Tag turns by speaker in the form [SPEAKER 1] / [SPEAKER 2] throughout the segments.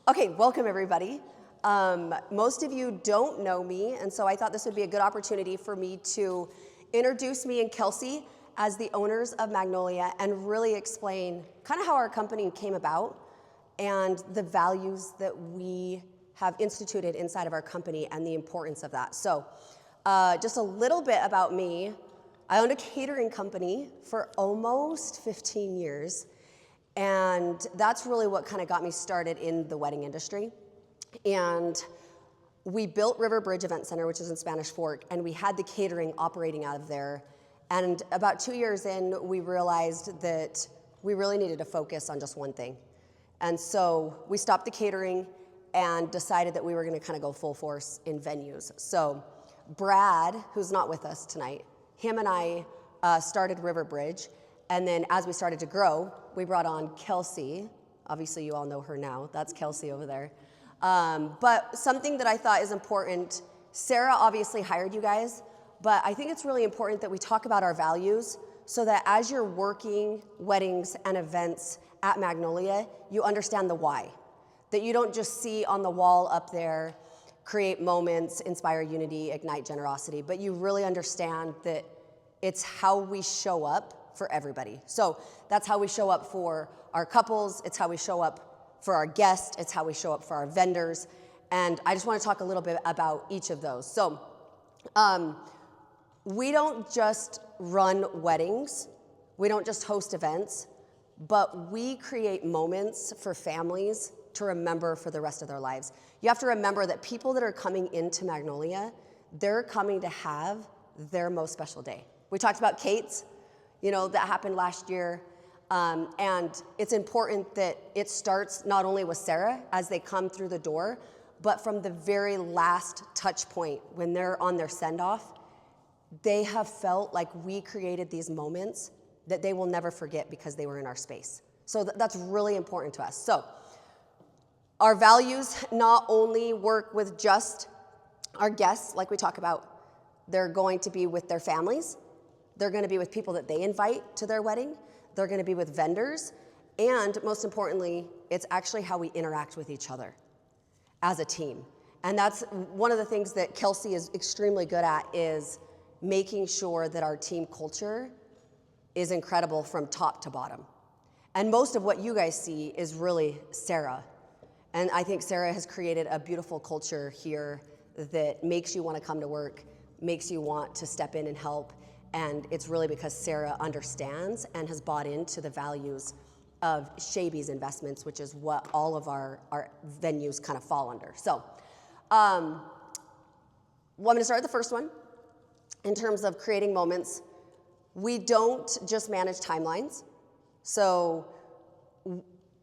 [SPEAKER 1] Okay, welcome everybody. Most of you don't know me, and so I thought this would be a good opportunity for me to introduce me and Kelsey as the owners of Magnolia and really explain kind of how our company came about and the values that we have instituted inside of our company and the importance of that. So just a little bit about me. I owned a catering company for almost 15 years. And that's really what kind of got me started in the wedding industry. And we built River Bridge Event Center, which is in Spanish Fork, and we had the catering operating out of there. And about 2 years in, we realized that we really needed to focus on just one thing. And so we stopped the catering and decided that we were going to kind of go full force in venues. So Brad, who's not with us tonight, him and I started River Bridge. And then as we started to grow, we brought on Kelsey. Obviously, you all know her now. That's Kelsey over there. But something that I thought is important, Sarah obviously hired you guys, but I think it's really important that we talk about our values so that as you're working weddings and events at Magnolia, you understand the why. That you don't just see on the wall up there, create moments, inspire unity, ignite generosity, but you really understand that it's how we show up for everybody. So that's how we show up for our couples, it's how we show up for our guests, it's how we show up for our vendors, and I just want to talk a little bit about each of those. So we don't just run weddings, we don't just host events, but we create moments for families to remember for the rest of their lives. You have to remember that people that are coming into Magnolia, they're coming to have their most special day. We talked about Kate's, that happened last year. And it's important that it starts not only with Sarah as they come through the door, but from the very last touch point when they're on their send-off, they have felt like we created these moments that they will never forget because they were in our space. So that's really important to us. So our values not only work with just our guests, like we talk about, they're going to be with their families, they're going to be with people that they invite to their wedding. They're going to be with vendors. And most importantly, it's actually how we interact with each other as a team. And that's one of the things that Kelsey is extremely good at, is making sure that our team culture is incredible from top to bottom. And most of what you guys see is really Sarah. And I think Sarah has created a beautiful culture here that makes you want to come to work, makes you want to step in and help. And it's really because Sarah understands and has bought into the values of Shabeys investments, which is what all of our venues kind of fall under. So I'm going to start with the first one. In terms of creating moments, we don't just manage timelines. So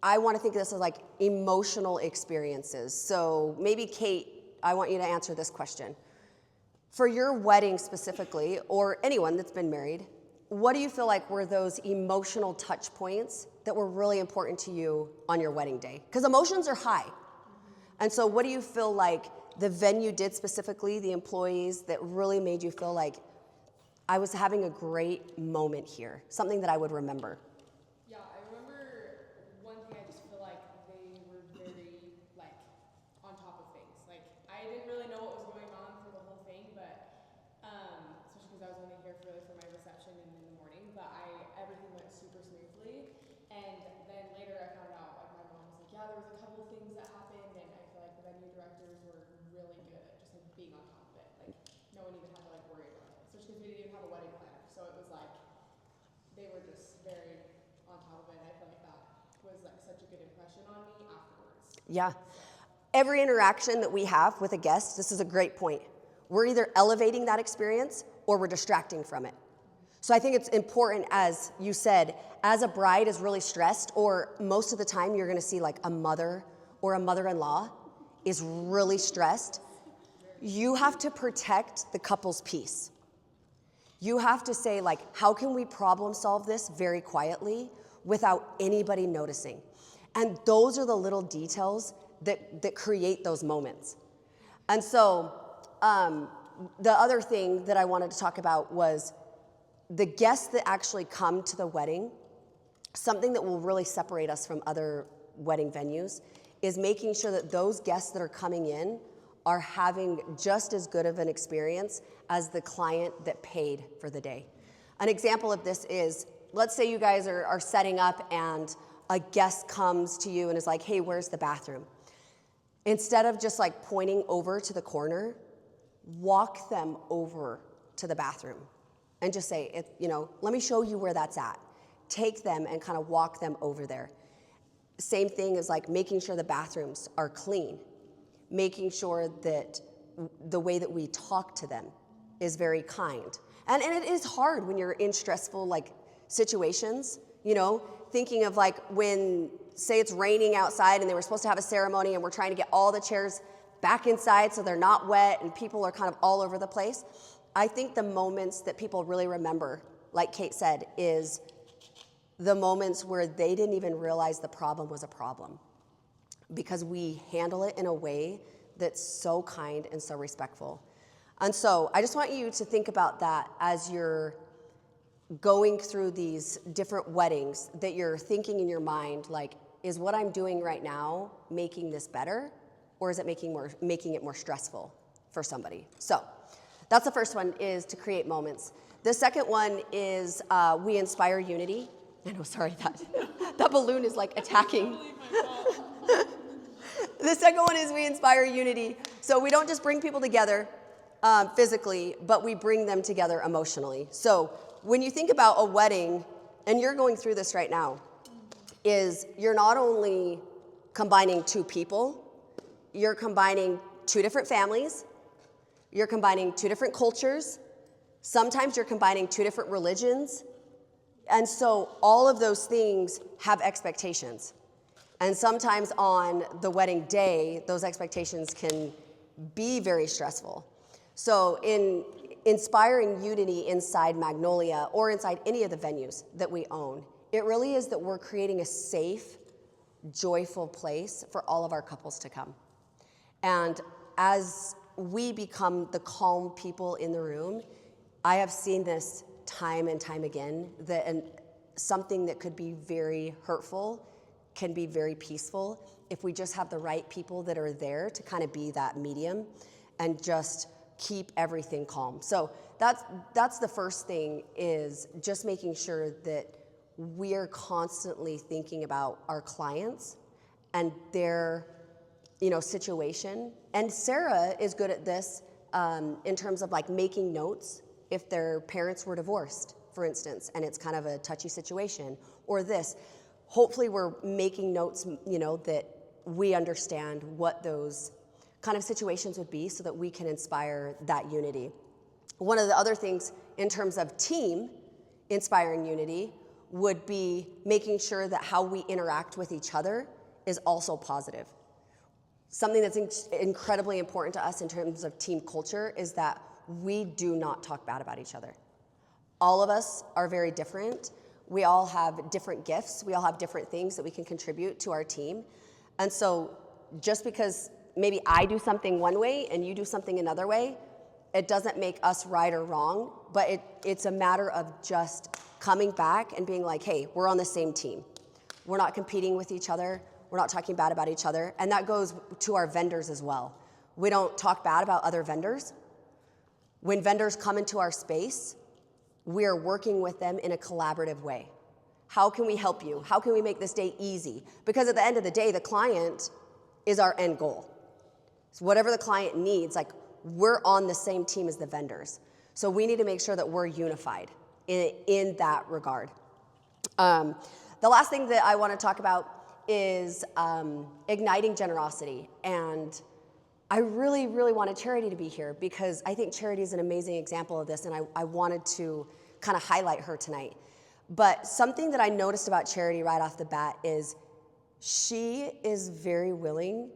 [SPEAKER 1] I want to think of this as like emotional experiences. So maybe Kate, I want you to answer this question. For your wedding specifically, or anyone that's been married, what do you feel like were those emotional touch points that were really important to you on your wedding day? Because emotions are high. And so what do you feel like the venue did specifically, the employees, that really made you feel like I was having a great moment here, something that I would remember?
[SPEAKER 2] Yeah, I remember one thing, I just feel like they were very, on top of things. I didn't really know what was going on for the whole thing, but especially because I was only here for my reception and in the morning, but everything went super smoothly. And then later I found out, my mom was like, yeah, there was a couple of things that happened, and I feel like the venue directors were really good at just being on top of it. No one even had to worry about it, especially because we didn't even have a wedding planner. So it was they were just very on top of it. And I feel like that was such a good impression on me afterwards.
[SPEAKER 1] Yeah. Every interaction that we have with a guest, this is a great point. We're either elevating that experience or we're distracting from it. So I think it's important, as you said, as a bride is really stressed, or most of the time you're going to see a mother or a mother-in-law is really stressed. You have to protect the couple's peace. You have to say, how can we problem solve this very quietly without anybody noticing? And those are the little details that create those moments. And so the other thing that I wanted to talk about was the guests that actually come to the wedding. Something that will really separate us from other wedding venues is making sure that those guests that are coming in are having just as good of an experience as the client that paid for the day. An example of this is, let's say you guys are setting up and a guest comes to you and is like, hey, where's the bathroom? Instead of just like pointing over to the corner, walk them over to the bathroom and just say, let me show you where that's at. Take them and kind of walk them over there. Same thing as like making sure the bathrooms are clean, making sure that the way that we talk to them is very kind. And it is hard when you're in stressful like situations, thinking of like when, say it's raining outside and they were supposed to have a ceremony and we're trying to get all the chairs back inside so they're not wet and people are kind of all over the place. I think the moments that people really remember, like Kate said, is the moments where they didn't even realize the problem was a problem, because we handle it in a way that's so kind and so respectful. And so I just want you to think about that as you're going through these different weddings, that you're thinking in your mind, like, is what I'm doing right now making this better, or is it making it more stressful for somebody? So that's the first one, is to create moments. The second one is we inspire unity. I know, sorry, that balloon is like attacking. The second one is we inspire unity. So we don't just bring people together physically, but we bring them together emotionally. So when you think about a wedding, and you're going through this right now, is you're not only combining two people, you're combining two different families, you're combining two different cultures, sometimes you're combining two different religions, and so all of those things have expectations. And sometimes on the wedding day, those expectations can be very stressful. So in inspiring unity inside Magnolia or inside any of the venues that we own, it really is that we're creating a safe, joyful place for all of our couples to come. And as we become the calm people in the room, I have seen this time and time again, that something that could be very hurtful can be very peaceful if we just have the right people that are there to kind of be that medium and just keep everything calm. So that's the first thing, is just making sure that we're constantly thinking about our clients and their situation. And Sarah is good at this in terms of like making notes if their parents were divorced, for instance, and it's kind of a touchy situation, or this. Hopefully we're making notes, that we understand what those kind of situations would be so that we can inspire that unity. One of the other things in terms of team inspiring unity would be making sure that how we interact with each other is also positive. Something that's incredibly important to us in terms of team culture is that we do not talk bad about each other. All of us are very different. We all have different gifts. We all have different things that we can contribute to our team. And so just because maybe I do something one way and you do something another way, it doesn't make us right or wrong, but it's a matter of just coming back and being like, hey, we're on the same team. We're not competing with each other. We're not talking bad about each other. And that goes to our vendors as well. We don't talk bad about other vendors. When vendors come into our space, we are working with them in a collaborative way. How can we help you? How can we make this day easy? Because at the end of the day, the client is our end goal. So whatever the client needs, like, we're on the same team as the vendors. So we need to make sure that we're unified in that regard. The last thing that I want to talk about is igniting generosity. And I really, really wanted Charity to be here because I think Charity is an amazing example of this, and I wanted to kind of highlight her tonight. But something that I noticed about Charity right off the bat is she is very willing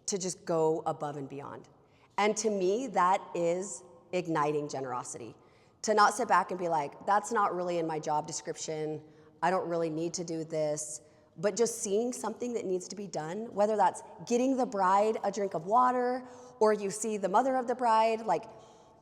[SPEAKER 1] to just go above and beyond. And to me, that is igniting generosity. To not sit back and be like, that's not really in my job description. I don't really need to do this. But just seeing something that needs to be done, whether that's getting the bride a drink of water, or you see the mother of the bride, like,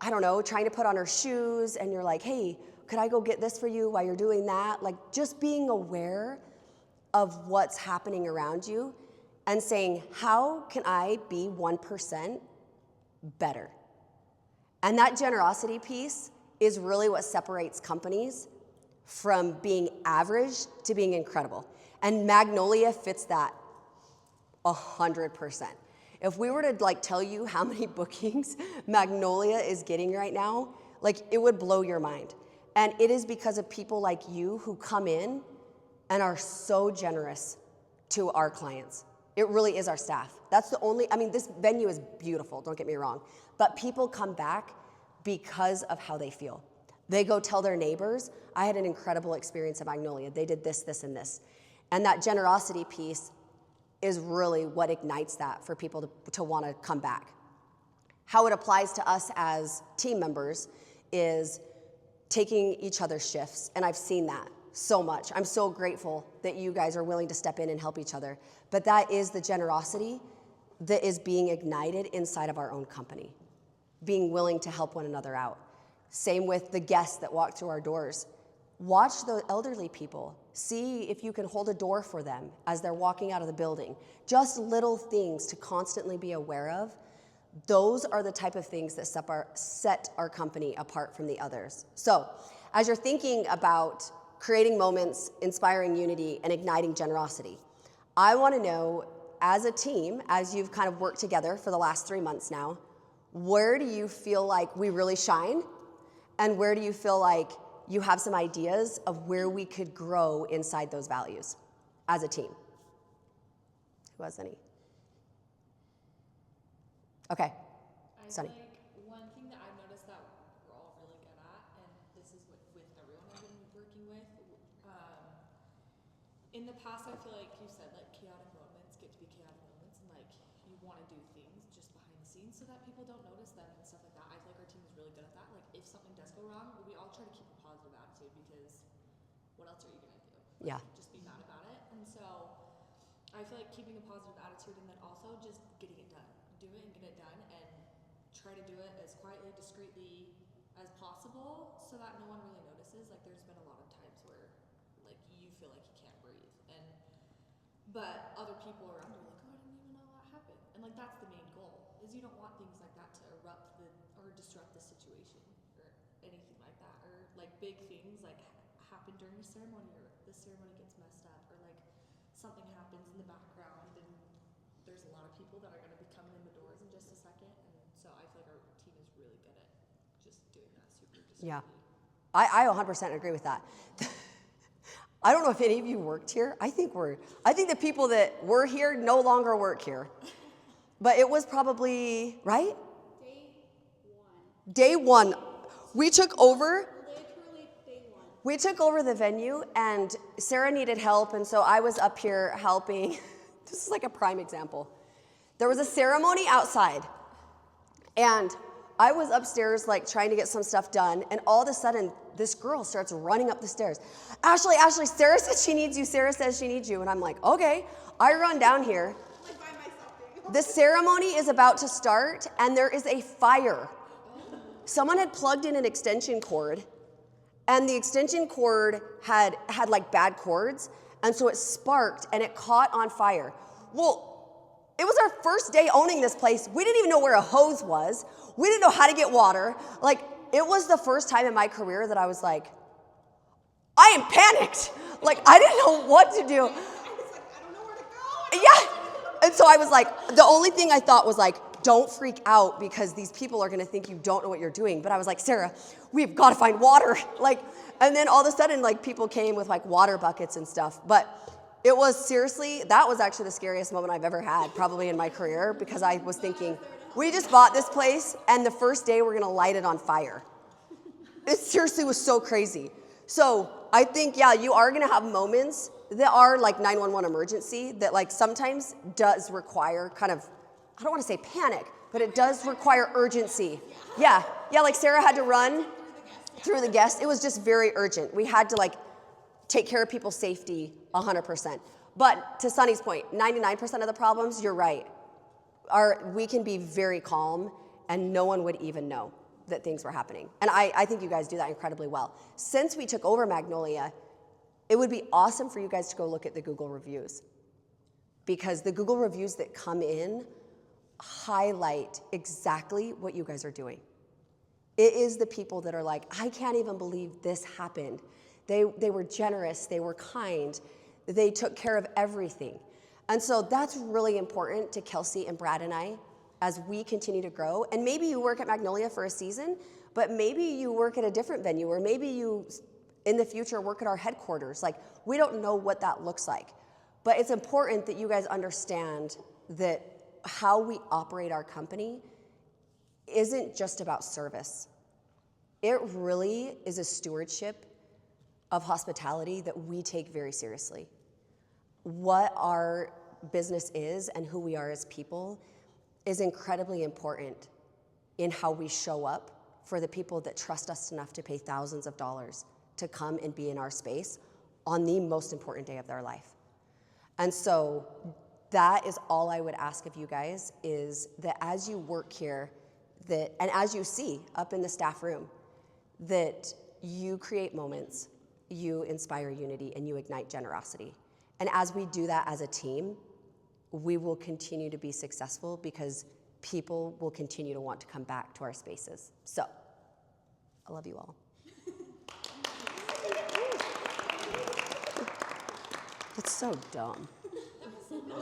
[SPEAKER 1] I don't know, trying to put on her shoes, and you're like, hey, could I go get this for you while you're doing that? Like, just being aware of what's happening around you and saying, how can I be 1% better? And that generosity piece is really what separates companies from being average to being incredible. And Magnolia fits that 100%. If we were to tell you how many bookings Magnolia is getting right now, it would blow your mind. And it is because of people like you who come in and are so generous to our clients. It really is our staff. That's the only, this venue is beautiful, don't get me wrong, but people come back because of how they feel. They go tell their neighbors, I had an incredible experience at Magnolia. They did this, this, and this. And that generosity piece is really what ignites that for people to want to come back. How it applies to us as team members is taking each other's shifts, and I've seen that so much. I'm so grateful that you guys are willing to step in and help each other. But that is the generosity that is being ignited inside of our own company, being willing to help one another out. Same with the guests that walk through our doors. Watch the elderly people. See if you can hold a door for them as they're walking out of the building. Just little things to constantly be aware of. Those are the type of things that set our company apart from the others. So, as you're thinking about creating moments, inspiring unity, and igniting generosity, I want to know, as a team, as you've kind of worked together for the last 3 months now, where do you feel like we really shine? And where do you feel like you have some ideas of where we could grow inside those values as a team? Who has any? Okay, Sunny.
[SPEAKER 2] One thing that I've noticed that we're all really good at, and this is with everyone I've been working with, in the past I feel like you said chaotic moments get to be chaotic moments, and you want to do things just behind the scenes so that people don't notice them and stuff like that. I feel like our team is really good at that. If something does go wrong, we all try to keep a positive attitude, because what else are you going to do?
[SPEAKER 1] Yeah.
[SPEAKER 2] Just be mad about it. And so I feel like keeping a positive attitude, and then also just getting it done. Do it and get it done, and try to do it as quietly, discreetly as possible so that no one really notices. There's been a lot of times where you feel like you can't breathe, but other people around you are like, oh, I didn't even know that happened. And that's the main goal, is you don't want things like that to erupt or disrupt the situation or anything like that, or big things happen during a ceremony, or the ceremony gets messed up, or something happens in the background, and there's a lot of people that are going to be coming in the doors in just a second. And so I feel like our team is really good at just doing that super discreetly.
[SPEAKER 1] Yeah, I 100% agree with that. I don't know if any of you worked here. I think the people that were here no longer work here. But it was probably, right? Day one. We took over.
[SPEAKER 3] Literally day one.
[SPEAKER 1] We took over the venue, and Sarah needed help, and so I was up here helping. This is a prime example. There was a ceremony outside, and I was upstairs trying to get some stuff done, and all of a sudden this girl starts running up the stairs. Ashley, Sarah says she needs you. Sarah says she needs you. And I'm like, okay. I run down here.
[SPEAKER 3] By myself.
[SPEAKER 1] The ceremony is about to start, and there is a fire. Someone had plugged in an extension cord, and the extension cord had bad cords, and so it sparked and it caught on fire. Well, it was our first day owning this place. We didn't even know where a hose was. We didn't know how to get water. It was the first time in my career that I was I am panicked. I didn't know what to do.
[SPEAKER 3] I was I don't know where to go.
[SPEAKER 1] Yeah. And so I was the only thing I thought was don't freak out, because these people are going to think you don't know what you're doing. But I was Sarah, we've got to find water. And then all of a sudden, people came with water buckets and stuff. But it was seriously, that was actually the scariest moment I've ever had, probably in my career, because I was thinking, we just bought this place, and the first day we're going to light it on fire. It seriously was so crazy. So I think, yeah, you are going to have moments that are 911 emergency that sometimes does require kind of, I don't want to say panic, but it does require urgency. Yeah, Sarah had to run through the guests. It was just very urgent. We had to take care of people's safety 100%. But to Sunny's point, 99% of the problems, you're right, we can be very calm, and no one would even know that things were happening. And I think you guys do that incredibly well. Since we took over Magnolia, it would be awesome for you guys to go look at the Google reviews, because the Google reviews that come in highlight exactly what you guys are doing. It is the people that are like, I can't even believe this happened. They were generous, they were kind, they took care of everything. And so that's really important to Kelsey and Brad and I as we continue to grow. And maybe you work at Magnolia for a season, but maybe you work at a different venue, or maybe you, in the future, work at our headquarters. Like, we don't know what that looks like. But it's important that you guys understand that how we operate our company isn't just about service. It really is a stewardship of hospitality that we take very seriously. What our business is and who we are as people is incredibly important in how we show up for the people that trust us enough to pay thousands of dollars to come and be in our space on the most important day of their life. And so that is all I would ask of you guys, is that as you work here, that, and as you see up in the staff room, that you create moments, you inspire unity, and you ignite generosity. And as we do that as a team, we will continue to be successful because people will continue to want to come back to our spaces. So, I love you all. It's so dumb.